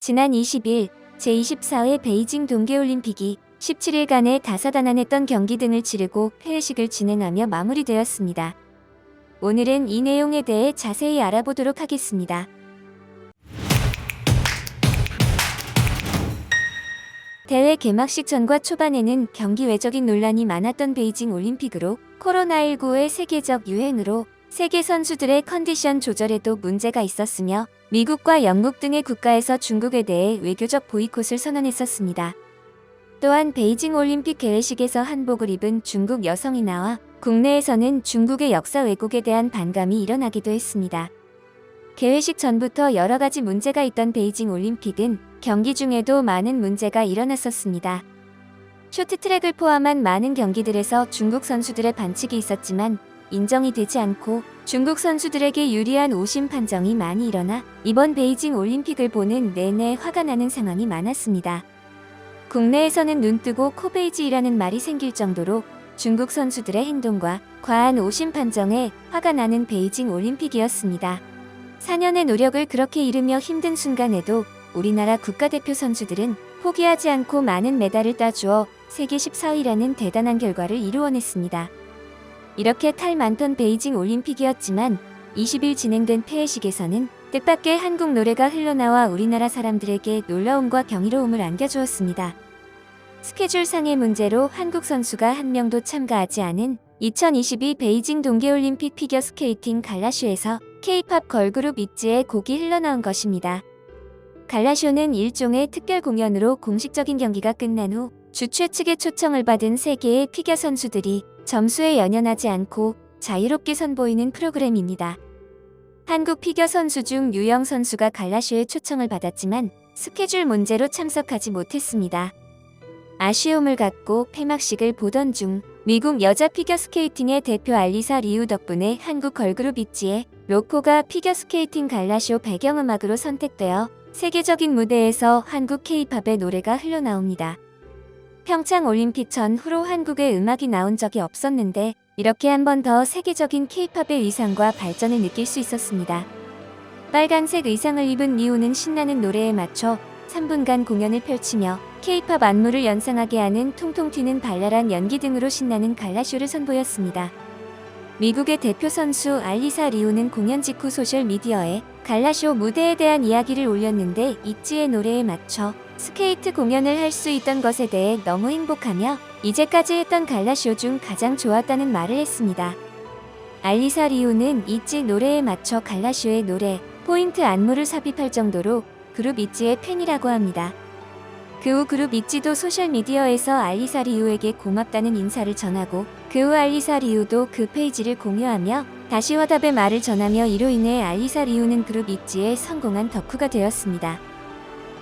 지난 20일 제24회 베이징 동계올림픽이 17일간의 다사다난했던 경기 등을 치르고 폐회식을 진행하며 마무리되었습니다. 오늘은 이 내용에 대해 자세히 알아보도록 하겠습니다. 대회 개막식 전과 초반에는 경기 외적인 논란이 많았던 베이징 올림픽으로 코로나19의 세계적 유행으로 세계 선수들의 컨디션 조절에도 문제가 있었으며 미국과 영국 등의 국가에서 중국에 대해 외교적 보이콧을 선언했었습니다. 또한 베이징 올림픽 개회식에서 한복을 입은 중국 여성이 나와 국내에서는 중국의 역사 왜곡에 대한 반감이 일어나기도 했습니다. 개회식 전부터 여러 가지 문제가 있던 베이징 올림픽은 경기 중에도 많은 문제가 일어났었습니다. 쇼트트랙을 포함한 많은 경기들에서 중국 선수들의 반칙이 있었지만 인정이 되지 않고 중국 선수들에게 유리한 오심 판정이 많이 일어나 이번 베이징 올림픽을 보는 내내 화가 나는 상황이 많았습니다. 국내에서는 눈뜨고 코베이지라는 말이 생길 정도로 중국 선수들의 행동과 과한 오심 판정에 화가 나는 베이징 올림픽이었습니다. 4년의 노력을 그렇게 이르며 힘든 순간에도 우리나라 국가대표 선수들은 포기하지 않고 많은 메달을 따주어 세계 14위라는 대단한 결과를 이루어냈습니다. 이렇게 탈 많던 베이징 올림픽이었지만 20일 진행된 폐회식에서는 뜻밖의 한국 노래가 흘러나와 우리나라 사람들에게 놀라움과 경이로움을 안겨주었습니다. 스케줄상의 문제로 한국 선수가 한 명도 참가하지 않은 2022 베이징 동계올림픽 피겨스케이팅 갈라쇼에서 K-팝 걸그룹 있지의 곡이 흘러나온 것입니다. 갈라쇼는 일종의 특별 공연으로 공식적인 경기가 끝난 후 주최 측의 초청을 받은 3개의 피겨 선수들이 점수에 연연하지 않고 자유롭게 선보이는 프로그램입니다. 한국 피겨 선수 중 유영 선수가 갈라쇼에 초청을 받았지만 스케줄 문제로 참석하지 못했습니다. 아쉬움을 갖고 폐막식을 보던 중 미국 여자 피겨스케이팅의 대표 알리사 리우 덕분에 한국 걸그룹 있지의 로코가 피겨스케이팅 갈라쇼 배경음악으로 선택되어 세계적인 무대에서 한국 K-팝의 노래가 흘러나옵니다. 평창 올림픽 전후로 한국의 음악이 나온 적이 없었는데 이렇게 한 번 더 세계적인 K-팝의 위상과 발전을 느낄 수 있었습니다. 빨간색 의상을 입은 리우는 신나는 노래에 맞춰 3분간 공연을 펼치며 K-팝 안무를 연상하게 하는 통통 튀는 발랄한 연기 등으로 신나는 갈라쇼를 선보였습니다. 미국의 대표 선수 알리사 리우는 공연 직후 소셜미디어에 갈라쇼 무대에 대한 이야기를 올렸는데 있지의 노래에 맞춰 스케이트 공연을 할 수 있던 것에 대해 너무 행복하며 이제까지 했던 갈라쇼 중 가장 좋았다는 말을 했습니다. 알리사 리우는 있지 노래에 맞춰 갈라쇼의 노래, 포인트 안무를 삽입할 정도로 그룹 있지의 팬이라고 합니다. 그 후 그룹 있지도 소셜미디어에서 알리사 리우에게 고맙다는 인사를 전하고 그 후 알리사 리우도 그 페이지를 공유하며 다시 화답의 말을 전하며 이로 인해 알리사 리우는 그룹 있지의 성공한 덕후가 되었습니다.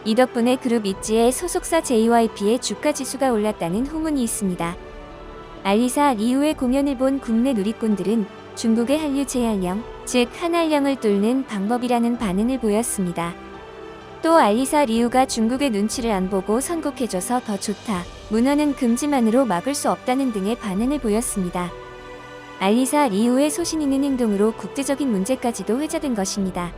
이 덕분에 그룹 있지의 소속사 JYP의 주가지수가 올랐다는 후문이 있습니다. 알리사 리우의 공연을 본 국내 누리꾼들은 중국의 한류 재활령, 즉 한활령을 뚫는 방법이라는 반응을 보였습니다. 또 알리사 리우가 중국의 눈치를 안 보고 선곡해줘서 더 좋다, 문화는 금지만으로 막을 수 없다는 등의 반응을 보였습니다. 알리사 리우의 소신 있는 행동으로 국제적인 문제까지도 회자된 것입니다.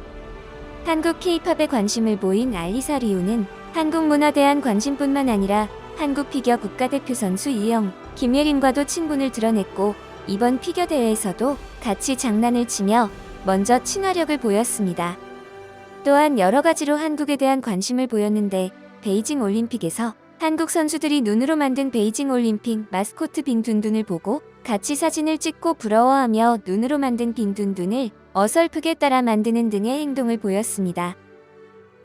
한국 K-팝에 관심을 보인 알리사 리우는 한국 문화에 대한 관심뿐만 아니라 한국 피겨 국가대표 선수 유영, 김예린과도 친분을 드러냈고 이번 피겨 대회에서도 같이 장난을 치며 먼저 친화력을 보였습니다. 또한 여러 가지로 한국에 대한 관심을 보였는데 베이징 올림픽에서 한국 선수들이 눈으로 만든 베이징 올림픽 마스코트 빙둔둔을 보고 같이 사진을 찍고 부러워하며 눈으로 만든 빙둔둔을 어설프게 따라 만드는 등의 행동을 보였습니다.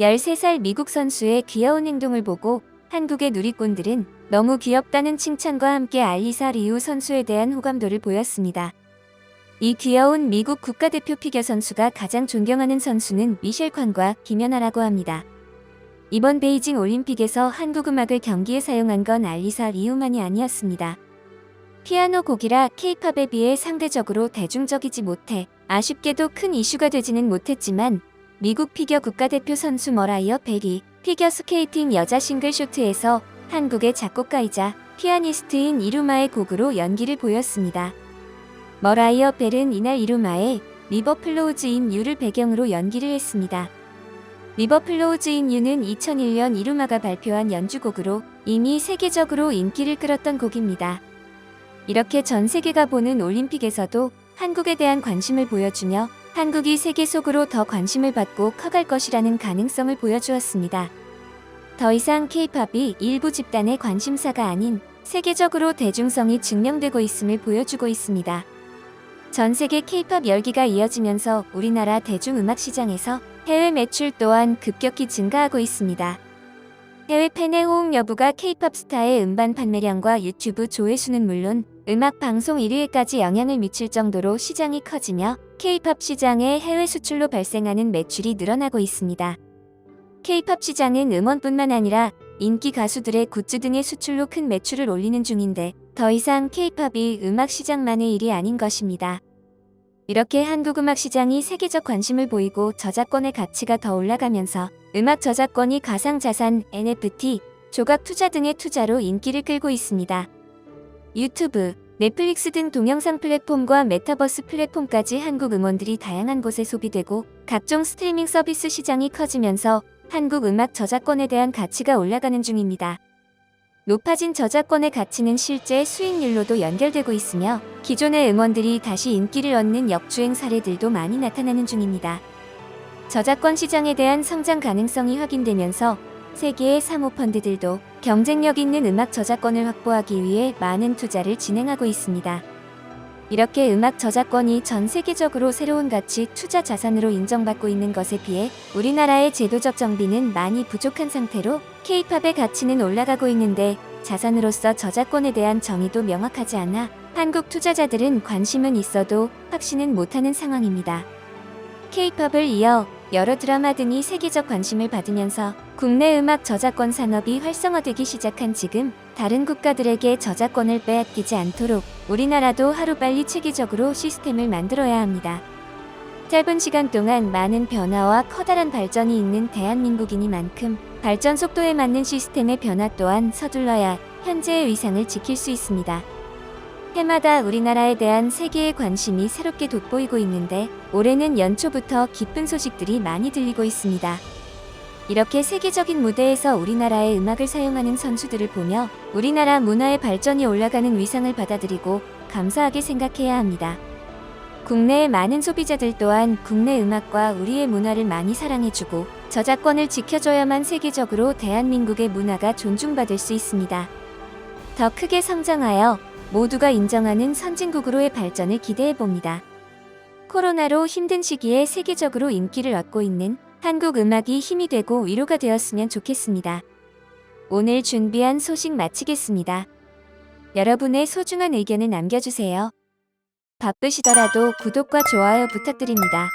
13살 미국 선수의 귀여운 행동을 보고 한국의 누리꾼들은 너무 귀엽다는 칭찬과 함께 알리사 리우 선수에 대한 호감도를 보였습니다. 이 귀여운 미국 국가대표 피겨 선수가 가장 존경하는 선수는 미셸 콴과 김연아라고 합니다. 이번 베이징 올림픽에서 한국 음악을 경기에 사용한 건 알리사 리우만이 아니었습니다. 피아노 곡이라 K-팝에 비해 상대적으로 대중적이지 못해 아쉽게도 큰 이슈가 되지는 못했지만 미국 피겨 국가대표 선수 머라이어 벨이 피겨 스케이팅 여자 싱글 쇼트에서 한국의 작곡가이자 피아니스트인 이루마의 곡으로 연기를 보였습니다. 머라이어 벨은 이날 이루마의 리버 플로우즈 인 유를 배경으로 연기를 했습니다. 리버플로우즈 인 유는 2001년 이루마가 발표한 연주곡으로 이미 세계적으로 인기를 끌었던 곡입니다. 이렇게 전 세계가 보는 올림픽에서도 한국에 대한 관심을 보여주며 한국이 세계 속으로 더 관심을 받고 커갈 것이라는 가능성을 보여주었습니다. 더 이상 K-팝이 일부 집단의 관심사가 아닌 세계적으로 대중성이 증명되고 있음을 보여주고 있습니다. 전 세계 K-팝 열기가 이어지면서 우리나라 대중음악 시장에서 해외 매출 또한 급격히 증가하고 있습니다. 해외 팬의 호응 여부가 K-팝 스타의 음반 판매량과 유튜브 조회수는 물론 음악 방송 1위에까지 영향을 미칠 정도로 시장이 커지며 K-팝 시장의 해외 수출로 발생하는 매출이 늘어나고 있습니다. K-팝 시장은 음원뿐만 아니라 인기 가수들의 굿즈 등의 수출로 큰 매출을 올리는 중인데 더 이상 K-팝이 음악 시장만의 일이 아닌 것입니다. 이렇게 한국 음악 시장이 세계적 관심을 보이고 저작권의 가치가 더 올라가면서 음악 저작권이 가상자산, NFT, 조각 투자 등의 투자로 인기를 끌고 있습니다. 유튜브, 넷플릭스 등 동영상 플랫폼과 메타버스 플랫폼까지 한국 음원들이 다양한 곳에 소비되고 각종 스트리밍 서비스 시장이 커지면서 한국 음악 저작권에 대한 가치가 올라가는 중입니다. 높아진 저작권의 가치는 실제 수익률로도 연결되고 있으며 기존의 음원들이 다시 인기를 얻는 역주행 사례들도 많이 나타나는 중입니다. 저작권 시장에 대한 성장 가능성이 확인되면서 세계의 사모펀드들도 경쟁력 있는 음악 저작권을 확보하기 위해 많은 투자를 진행하고 있습니다. 이렇게 음악 저작권이 전 세계적으로 새로운 가치 투자 자산으로 인정받고 있는 것에 비해 우리나라의 제도적 정비는 많이 부족한 상태로 K-팝의 가치는 올라가고 있는데 자산으로서 저작권에 대한 정의도 명확하지 않아 한국 투자자들은 관심은 있어도 확신은 못하는 상황입니다. K-팝을 이어 여러 드라마 등이 세계적 관심을 받으면서 국내 음악 저작권 산업이 활성화되기 시작한 지금 다른 국가들에게 저작권을 빼앗기지 않도록 우리나라도 하루빨리 체계적으로 시스템을 만들어야 합니다. 짧은 시간 동안 많은 변화와 커다란 발전이 있는 대한민국이니만큼 발전 속도에 맞는 시스템의 변화 또한 서둘러야 현재의 위상을 지킬 수 있습니다. 해마다 우리나라에 대한 세계의 관심이 새롭게 돋보이고 있는데 올해는 연초부터 기쁜 소식들이 많이 들리고 있습니다. 이렇게 세계적인 무대에서 우리나라의 음악을 사용하는 선수들을 보며 우리나라 문화의 발전이 올라가는 위상을 받아들이고 감사하게 생각해야 합니다. 국내의 많은 소비자들 또한 국내 음악과 우리의 문화를 많이 사랑해주고 저작권을 지켜줘야만 세계적으로 대한민국의 문화가 존중받을 수 있습니다. 더 크게 성장하여 모두가 인정하는 선진국으로의 발전을 기대해봅니다. 코로나로 힘든 시기에 세계적으로 인기를 얻고 있는 한국 음악이 힘이 되고 위로가 되었으면 좋겠습니다. 오늘 준비한 소식 마치겠습니다. 여러분의 소중한 의견을 남겨주세요. 바쁘시더라도 구독과 좋아요 부탁드립니다.